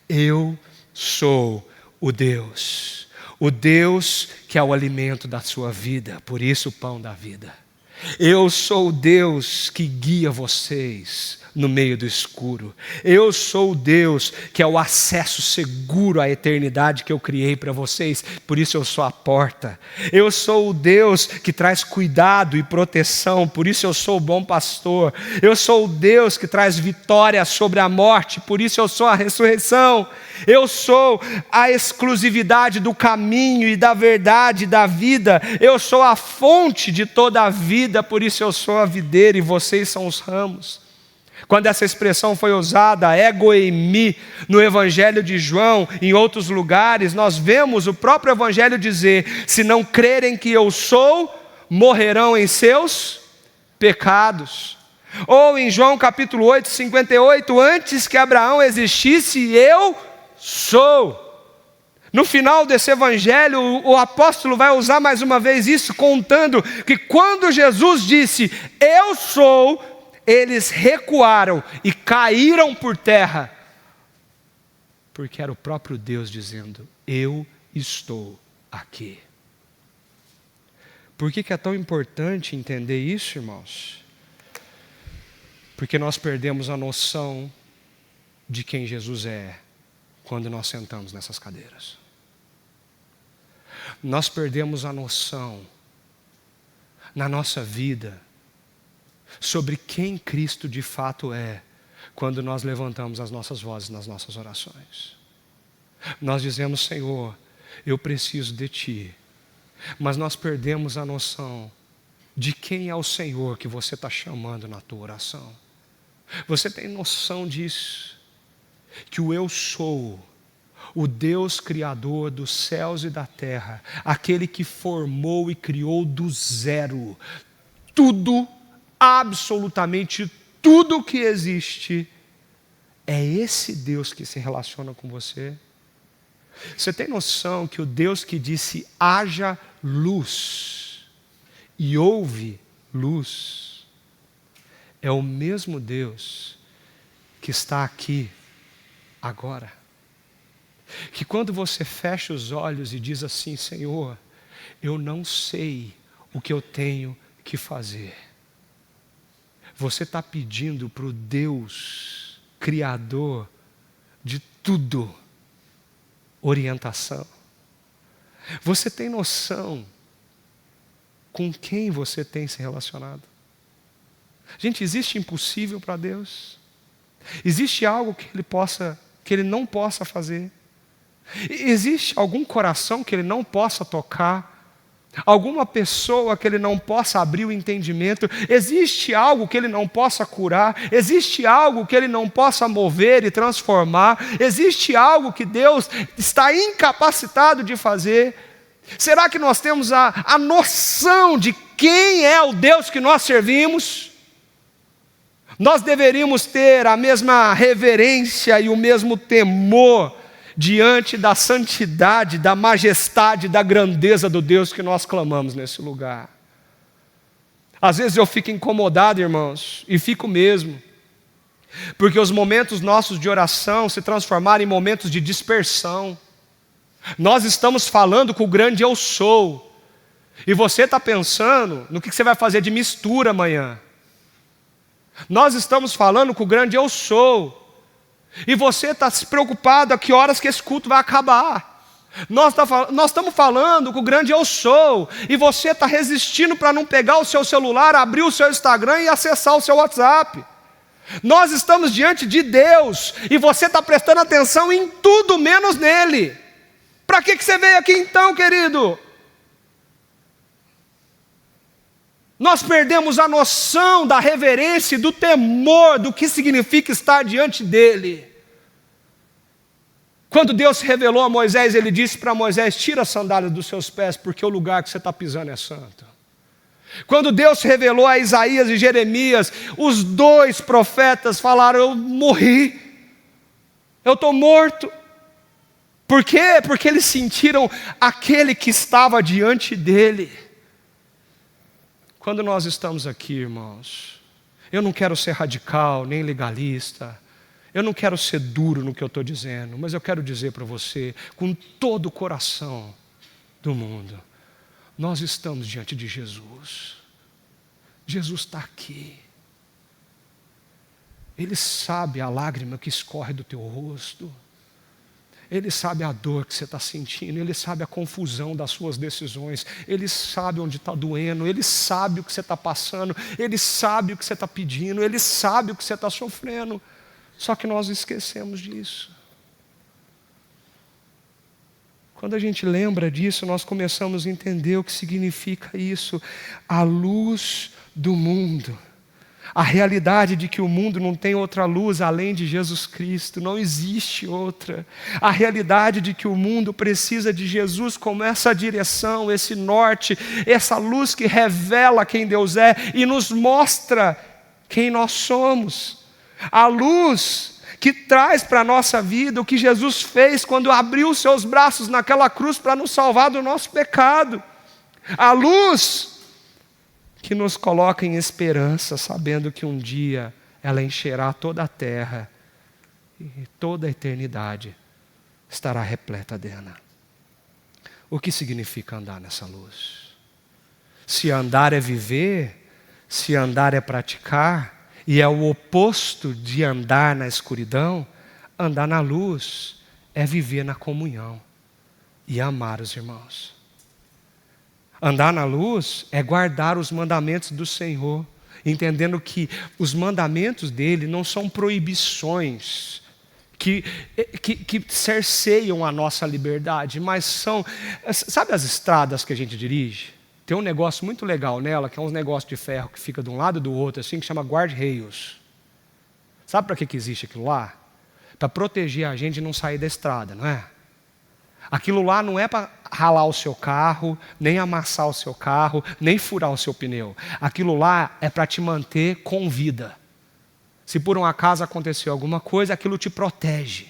Eu sou o Deus que é o alimento da sua vida, por isso o pão da vida. Eu sou o Deus que guia vocês no meio do escuro. Eu sou o Deus que é o acesso seguro à eternidade que eu criei para vocês, por isso eu sou a porta. Eu sou o Deus que traz cuidado e proteção, por isso eu sou o bom pastor. Eu sou o Deus que traz vitória sobre a morte, por isso eu sou a ressurreição. Eu sou a exclusividade do caminho e da verdade e da vida. Eu sou a fonte de toda a vida, por isso eu sou a videira e vocês são os ramos. Quando essa expressão foi usada, ego eimi, no Evangelho de João, em outros lugares, nós vemos o próprio Evangelho dizer, se não crerem que eu sou, morrerão em seus pecados. Ou em João capítulo 8, 58, antes que Abraão existisse, eu sou. No final desse evangelho, o apóstolo vai usar mais uma vez isso, contando que quando Jesus disse, eu sou, eles recuaram e caíram por terra, porque era o próprio Deus dizendo, eu estou aqui. Por que é tão importante entender isso, irmãos? Porque nós perdemos a noção de quem Jesus é quando nós sentamos nessas cadeiras. Nós perdemos a noção na nossa vida sobre quem Cristo de fato é quando nós levantamos as nossas vozes nas nossas orações. Nós dizemos, Senhor, eu preciso de Ti, mas nós perdemos a noção de quem é o Senhor que você está chamando na tua oração. Você tem noção disso? Que o eu sou, o Deus criador dos céus e da terra, aquele que formou e criou do zero tudo, absolutamente tudo que existe, é esse Deus que se relaciona com você. Você tem noção que o Deus que disse haja luz e houve luz é o mesmo Deus que está aqui agora? Que quando você fecha os olhos e diz assim, Senhor, eu não sei o que eu tenho que fazer, você está pedindo para o Deus Criador de tudo orientação. Você tem noção com quem você tem se relacionado? Gente, existe impossível para Deus? Existe algo que Ele possa que Ele não possa fazer? Existe algum coração que Ele não possa tocar? Alguma pessoa que Ele não possa abrir o entendimento? Existe algo que Ele não possa curar? Existe algo que Ele não possa mover e transformar? Existe algo que Deus está incapacitado de fazer? Será que nós temos a noção de quem é o Deus que nós servimos? Nós deveríamos ter a mesma reverência e o mesmo temor diante da santidade, da majestade, da grandeza do Deus que nós clamamos nesse lugar. Às vezes eu fico incomodado, irmãos, e fico mesmo, porque os momentos nossos de oração se transformaram em momentos de dispersão. Nós estamos falando com o grande eu sou, e você está pensando no que você vai fazer de mistura amanhã. Nós estamos falando com o grande eu sou, e você está se preocupado a que horas que esse culto vai acabar. Nós estamos falando com o grande eu sou, e você está resistindo para não pegar o seu celular, abrir o seu Instagram e acessar o seu WhatsApp. Nós estamos diante de Deus, e você está prestando atenção em tudo menos nele. Para que você veio aqui então, querido? Nós perdemos a noção da reverência e do temor do que significa estar diante dele. Quando Deus se revelou a Moisés, Ele disse para Moisés: tira as sandálias dos seus pés, porque o lugar que você está pisando é santo. Quando Deus se revelou a Isaías e Jeremias, os dois profetas falaram: eu morri, eu estou morto. Por quê? Porque eles sentiram aquele que estava diante dele. Quando nós estamos aqui, irmãos, eu não quero ser radical, nem legalista, eu não quero ser duro no que eu estou dizendo, mas eu quero dizer para você, com todo o coração do mundo, nós estamos diante de Jesus. Jesus está aqui. Ele sabe a lágrima que escorre do teu rosto. Ele sabe a dor que você está sentindo, Ele sabe a confusão das suas decisões, Ele sabe onde está doendo, Ele sabe o que você está passando, Ele sabe o que você está pedindo, Ele sabe o que você está sofrendo, só que nós esquecemos disso. Quando a gente lembra disso, nós começamos a entender o que significa isso, a luz do mundo. A realidade de que o mundo não tem outra luz além de Jesus Cristo, não existe outra. A realidade de que o mundo precisa de Jesus como essa direção, esse norte, essa luz que revela quem Deus é e nos mostra quem nós somos. A luz que traz para a nossa vida o que Jesus fez quando abriu os seus braços naquela cruz para nos salvar do nosso pecado. A luz que nos coloca em esperança, sabendo que um dia ela encherá toda a terra e toda a eternidade estará repleta dela. O que significa andar nessa luz? Se andar é viver, se andar é praticar, e é o oposto de andar na escuridão, andar na luz é viver na comunhão e amar os irmãos. Andar na luz é guardar os mandamentos do Senhor, entendendo que os mandamentos dele não são proibições que cerceiam a nossa liberdade, mas são, sabe as estradas que a gente dirige? Tem um negócio muito legal nela, que é um negócio de ferro que fica de um lado e do outro, assim, que chama guarda-reios. Sabe para que existe aquilo lá? Para proteger a gente de não sair da estrada, não é? Aquilo lá não é para ralar o seu carro, nem amassar o seu carro, nem furar o seu pneu. Aquilo lá é para te manter com vida. Se por um acaso acontecer alguma coisa, aquilo te protege.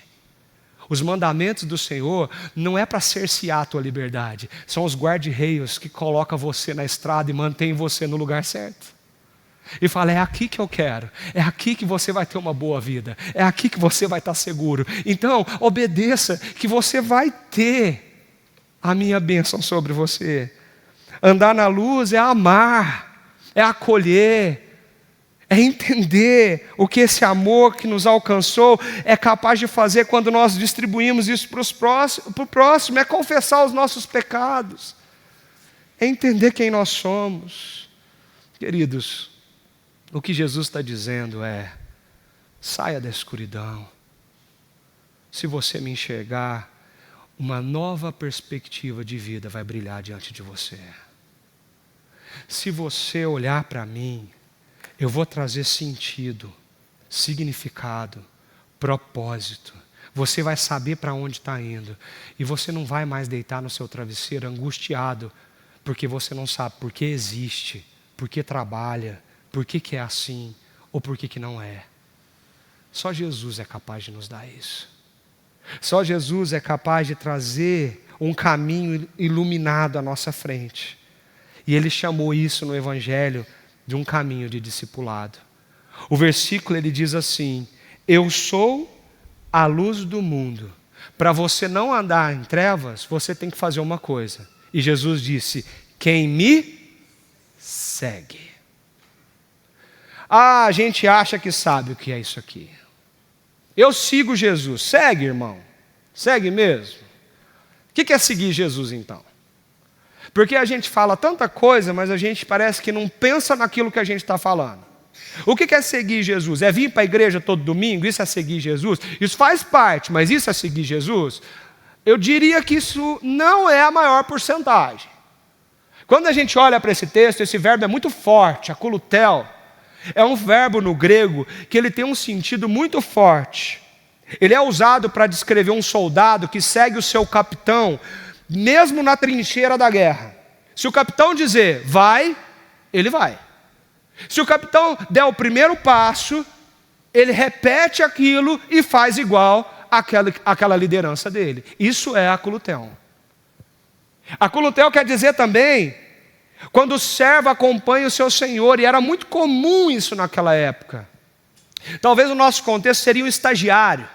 Os mandamentos do Senhor não é para cercear a tua liberdade. São os guarda-reios que colocam você na estrada e mantêm você no lugar certo. E fala: é aqui que eu quero, é aqui que você vai ter uma boa vida, é aqui que você vai estar seguro. Então, obedeça, que você vai ter a minha bênção sobre você. Andar na luz é amar, é acolher, é entender o que esse amor que nos alcançou é capaz de fazer quando nós distribuímos isso para o próximo, é confessar os nossos pecados, é entender quem nós somos. Queridos, o que Jesus está dizendo é: saia da escuridão, se você me enxergar, uma nova perspectiva de vida vai brilhar diante de você. Se você olhar para mim, eu vou trazer sentido, significado, propósito. Você vai saber para onde está indo. E você não vai mais deitar no seu travesseiro angustiado, porque você não sabe por que existe, por que trabalha, por que é assim, ou por que não é. Só Jesus é capaz de nos dar isso. Só Jesus é capaz de trazer um caminho iluminado à nossa frente. E Ele chamou isso no Evangelho de um caminho de discipulado. O versículo ele diz assim: eu sou a luz do mundo. Para você não andar em trevas, você tem que fazer uma coisa. E Jesus disse: quem me segue. A gente acha que sabe o que é isso aqui. Eu sigo Jesus. Segue, irmão. Segue mesmo. O que é seguir Jesus, então? Porque a gente fala tanta coisa, mas a gente parece que não pensa naquilo que a gente está falando. O que é seguir Jesus? É vir para a igreja todo domingo? Isso é seguir Jesus? Isso faz parte, mas isso é seguir Jesus? Eu diria que isso não é a maior porcentagem. Quando a gente olha para esse texto, esse verbo é muito forte, akulutel. É um verbo no grego que ele tem um sentido muito forte. Ele é usado para descrever um soldado que segue o seu capitão, mesmo na trincheira da guerra. Se o capitão dizer, vai, ele vai. Se o capitão der o primeiro passo, ele repete aquilo e faz igual àquela liderança dele. Isso é akulutel. Akulutel quer dizer também quando o servo acompanha o seu senhor, e era muito comum isso naquela época. Talvez o nosso contexto seria um estagiário,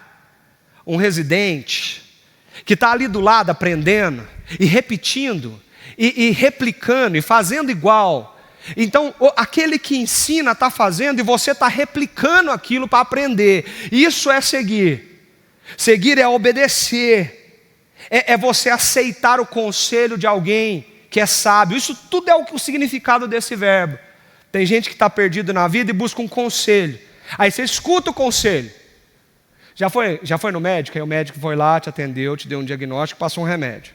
um residente, que está ali do lado aprendendo, e repetindo, e replicando, e fazendo igual. Então, aquele que ensina está fazendo, e você está replicando aquilo para aprender. Isso é seguir. Seguir é obedecer. É você aceitar o conselho de alguém que é sábio. Isso tudo é o significado desse verbo. Tem gente que está perdido na vida e busca um conselho. Aí você escuta o conselho. Já foi no médico? Aí o médico foi lá, te atendeu, te deu um diagnóstico, passou um remédio.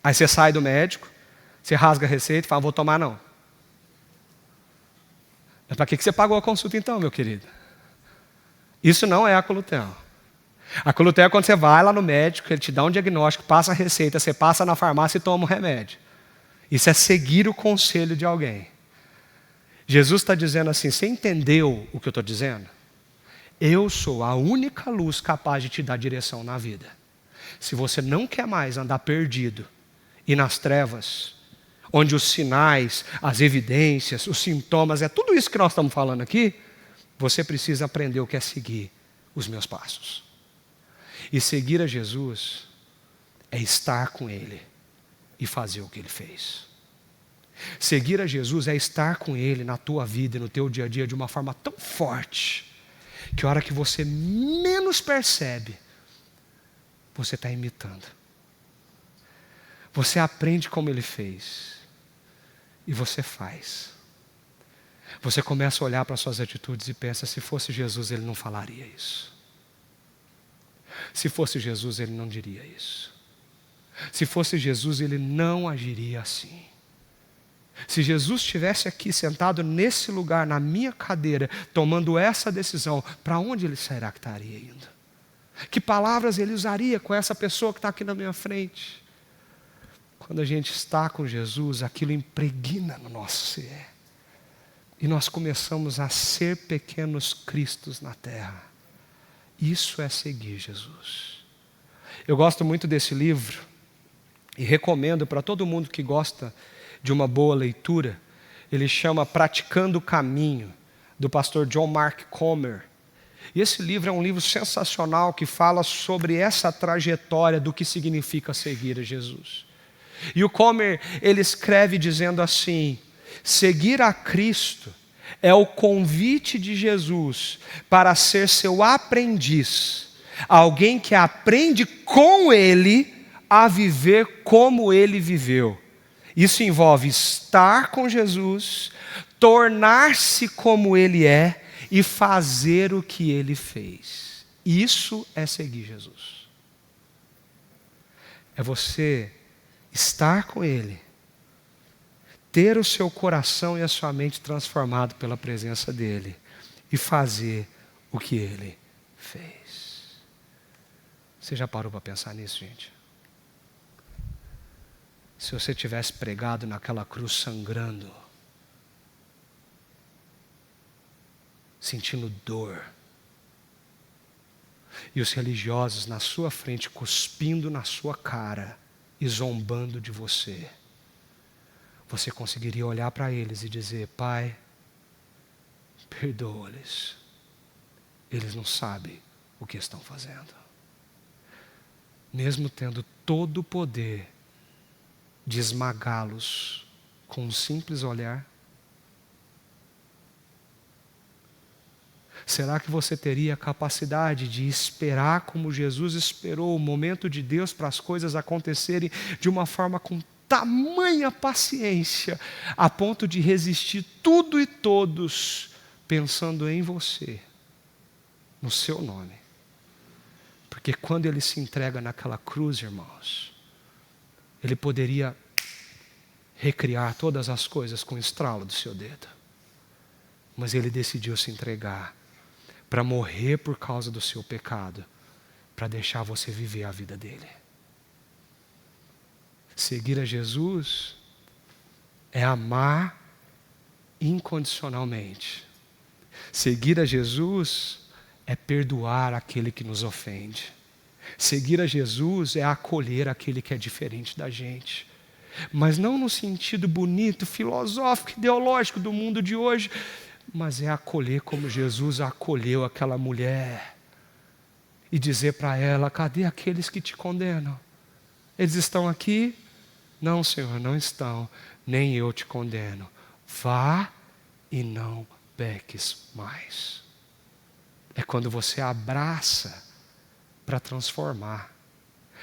Aí você sai do médico, você rasga a receita e fala, vou tomar não. Mas para que você pagou a consulta então, meu querido? Isso não é akulutel. Akulutel é quando você vai lá no médico, ele te dá um diagnóstico, passa a receita, você passa na farmácia e toma o remédio. Isso é seguir o conselho de alguém. Jesus está dizendo assim, você entendeu o que eu estou dizendo? Eu sou a única luz capaz de te dar direção na vida. Se você não quer mais andar perdido e nas trevas, onde os sinais, as evidências, os sintomas, é tudo isso que nós estamos falando aqui, você precisa aprender o que é seguir os meus passos. E seguir a Jesus é estar com Ele e fazer o que Ele fez. Seguir a Jesus é estar com Ele na tua vida e no teu dia a dia de uma forma tão forte, que a hora que você menos percebe, você está imitando. Você aprende como Ele fez e você faz. Você começa a olhar para suas atitudes e pensa, se fosse Jesus Ele não falaria isso. Se fosse Jesus Ele não diria isso. Se fosse Jesus Ele não agiria assim. Se Jesus estivesse aqui sentado nesse lugar, na minha cadeira, tomando essa decisão, para onde Ele será que estaria indo? Que palavras Ele usaria com essa pessoa que está aqui na minha frente? Quando a gente está com Jesus, aquilo impregna no nosso ser. E nós começamos a ser pequenos cristos na terra. Isso é seguir Jesus. Eu gosto muito desse livro e recomendo para todo mundo que gosta de uma boa leitura. Ele chama Praticando o Caminho, do pastor John Mark Comer. E esse livro é um livro sensacional que fala sobre essa trajetória do que significa seguir a Jesus. E o Comer, ele escreve dizendo assim, seguir a Cristo é o convite de Jesus para ser seu aprendiz, alguém que aprende com Ele a viver como Ele viveu. Isso envolve estar com Jesus, tornar-se como Ele é e fazer o que Ele fez. Isso é seguir Jesus. É você estar com Ele, ter o seu coração e a sua mente transformado pela presença dEle e fazer o que Ele fez. Você já parou para pensar nisso, gente? Se você tivesse pregado naquela cruz sangrando, sentindo dor, e os religiosos na sua frente cuspindo na sua cara e zombando de você, você conseguiria olhar para eles e dizer: Pai, perdoa-lhes, eles não sabem o que estão fazendo. Mesmo tendo todo o poder de esmagá-los com um simples olhar? Será que você teria a capacidade de esperar como Jesus esperou o momento de Deus para as coisas acontecerem de uma forma com tamanha paciência, a ponto de resistir tudo e todos pensando em você, no seu nome? Porque quando Ele se entrega naquela cruz, irmãos, Ele poderia recriar todas as coisas com o estralo do seu dedo. Mas Ele decidiu se entregar para morrer por causa do seu pecado, para deixar você viver a vida dele. Seguir a Jesus é amar incondicionalmente. Seguir a Jesus é perdoar aquele que nos ofende. Seguir a Jesus é acolher aquele que é diferente da gente. Mas não no sentido bonito, filosófico, ideológico do mundo de hoje, mas é acolher como Jesus acolheu aquela mulher e dizer para ela: cadê aqueles que te condenam? Eles estão aqui? Não, Senhor, não estão, nem eu te condeno. Vá e não peques mais. É quando você abraça para transformar,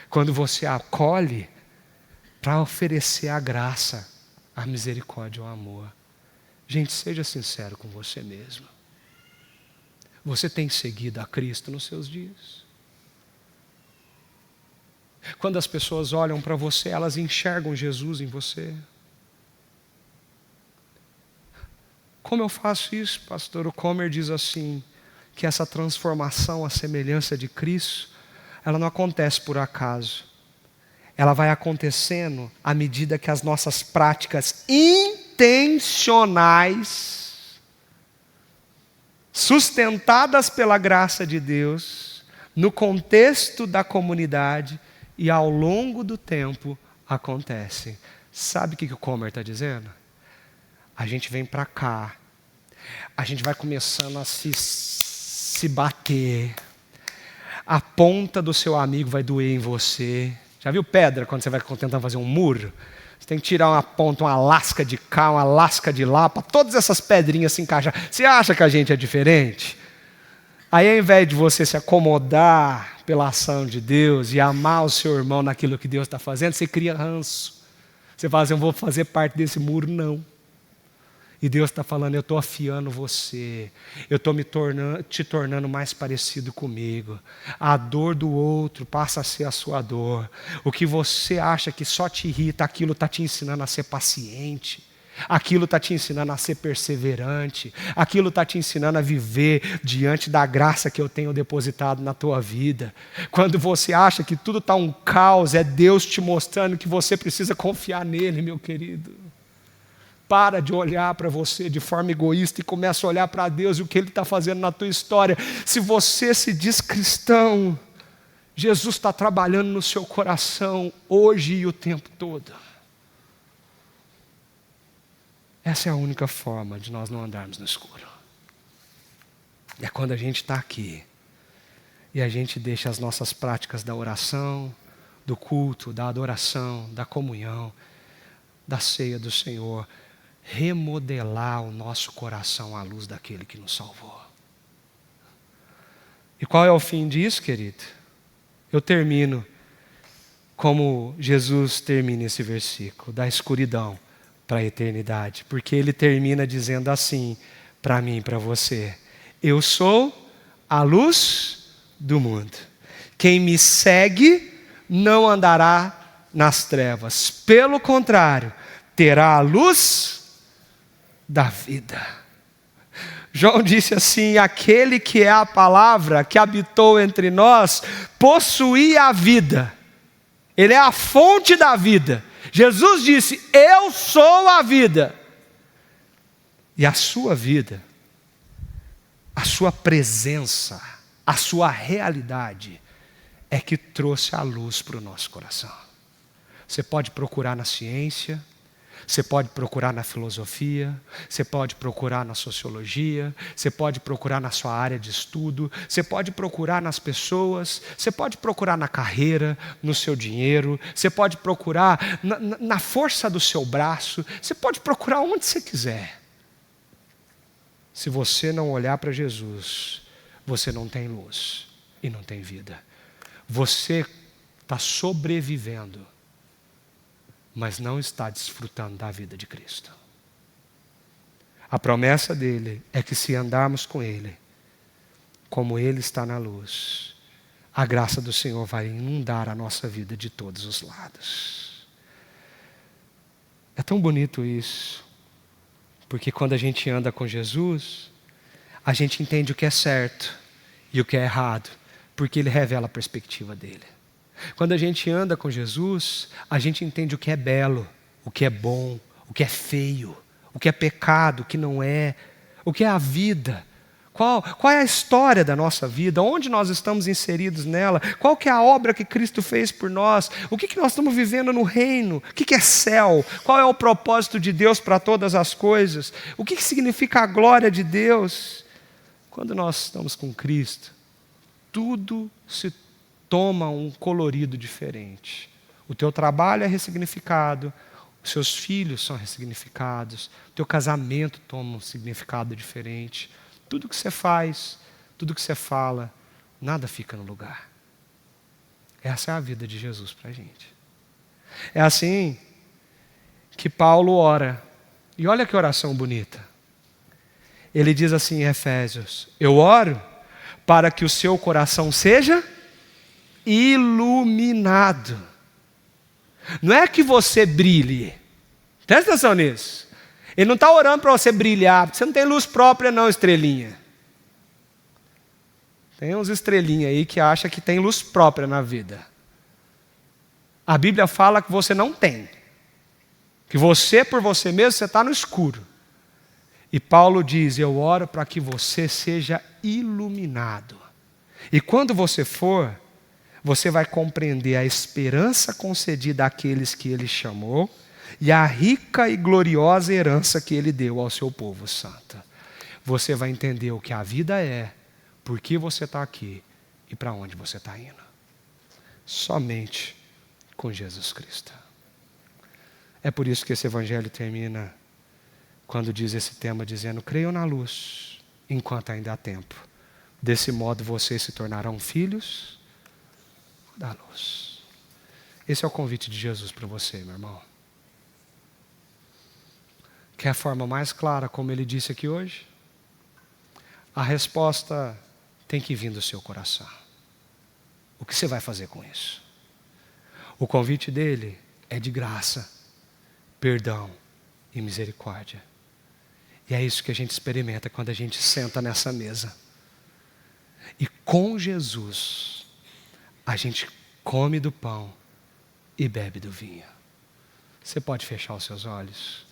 quando você acolhe para oferecer a graça, a misericórdia, o amor. Gente, seja sincero com você mesmo. Você tem seguido a Cristo nos seus dias? Quando as pessoas olham para você, elas enxergam Jesus em você? Como eu faço isso, pastor? O Comer diz assim, que essa transformação, a semelhança de Cristo, ela não acontece por acaso. Ela vai acontecendo à medida que as nossas práticas intencionais, sustentadas pela graça de Deus, no contexto da comunidade e ao longo do tempo, acontecem. Sabe o que o Comer está dizendo? A gente vem para cá, a gente vai começando a se bater, a ponta do seu amigo vai doer em você. Já viu pedra quando você vai tentando fazer um muro? Você tem que tirar uma ponta, uma lasca de cá, uma lasca de lá, para todas essas pedrinhas se encaixar. Você acha que a gente é diferente? Aí, ao invés de você se acomodar pela ação de Deus e amar o seu irmão naquilo que Deus está fazendo, você cria ranço. Você fala assim: eu vou fazer parte desse muro, não. E Deus está falando: eu estou afiando você, eu estou te tornando mais parecido comigo. A dor do outro passa a ser a sua dor. O que você acha que só te irrita, aquilo está te ensinando a ser paciente. Aquilo está te ensinando a ser perseverante. Aquilo está te ensinando a viver diante da graça que eu tenho depositado na tua vida. Quando você acha que tudo está um caos, é Deus te mostrando que você precisa confiar nele, meu querido. Para de olhar para você de forma egoísta e começa a olhar para Deus e o que Ele está fazendo na tua história. Se você se diz cristão, Jesus está trabalhando no seu coração hoje e o tempo todo. Essa é a única forma de nós não andarmos no escuro. É quando a gente está aqui e a gente deixa as nossas práticas da oração, do culto, da adoração, da comunhão, da ceia do Senhor, remodelar o nosso coração à luz daquele que nos salvou. E qual é o fim disso, querido? Eu termino como Jesus termina esse versículo, da escuridão para a eternidade, porque ele termina dizendo assim, para mim e para você: eu sou a luz do mundo. Quem me segue não andará nas trevas. Pelo contrário, terá a luz da vida. João disse assim: aquele que é a palavra que habitou entre nós, possuía a vida. Ele é a fonte da vida. Jesus disse: eu sou a vida. E a sua vida, a sua presença, a sua realidade é que trouxe a luz para o nosso coração. Você pode procurar na ciência, você pode procurar na filosofia, você pode procurar na sociologia, você pode procurar na sua área de estudo, você pode procurar nas pessoas, você pode procurar na carreira, no seu dinheiro, você pode procurar na força do seu braço, você pode procurar onde você quiser. Se você não olhar para Jesus, você não tem luz e não tem vida. Você está sobrevivendo, mas não está desfrutando da vida de Cristo. A promessa dele é que se andarmos com ele, como ele está na luz, a graça do Senhor vai inundar a nossa vida de todos os lados. É tão bonito isso, porque quando a gente anda com Jesus, a gente entende o que é certo e o que é errado, porque ele revela a perspectiva dele. Quando a gente anda com Jesus, a gente entende o que é belo, o que é bom, o que é feio, o que é pecado, o que não é, o que é a vida. Qual é a história da nossa vida? Onde nós estamos inseridos nela? Qual que é a obra que Cristo fez por nós? O que nós estamos vivendo no reino? O que é céu? Qual é o propósito de Deus para todas as coisas? O que significa a glória de Deus? Quando nós estamos com Cristo, tudo se toma um colorido diferente. O teu trabalho é ressignificado, os seus filhos são ressignificados, o teu casamento toma um significado diferente. Tudo que você faz, tudo que você fala, nada fica no lugar. Essa é a vida de Jesus para a gente. É assim que Paulo ora. E olha que oração bonita. Ele diz assim em Efésios: eu oro para que o seu coração seja iluminado. Não é que você brilhe. Presta atenção nisso. Ele não está orando para você brilhar, porque você não tem luz própria não, estrelinha. Tem uns estrelinhas aí que acham que tem luz própria na vida. A Bíblia fala que você não tem. Que você, por você mesmo, você está no escuro. E Paulo diz: eu oro para que você seja iluminado. E quando você for, você vai compreender a esperança concedida àqueles que ele chamou e a rica e gloriosa herança que ele deu ao seu povo santo. Você vai entender o que a vida é, por que você está aqui e para onde você está indo. Somente com Jesus Cristo. É por isso que esse evangelho termina quando diz esse tema, dizendo: creiam na luz enquanto ainda há tempo. Desse modo vocês se tornarão filhos da luz. Esse é o convite de Jesus para você, meu irmão. Quer a forma mais clara, como ele disse aqui hoje? A resposta tem que vir do seu coração. O que você vai fazer com isso? O convite dele é de graça, perdão e misericórdia. E é isso que a gente experimenta quando a gente senta nessa mesa. E com Jesus, a gente come do pão e bebe do vinho. Você pode fechar os seus olhos?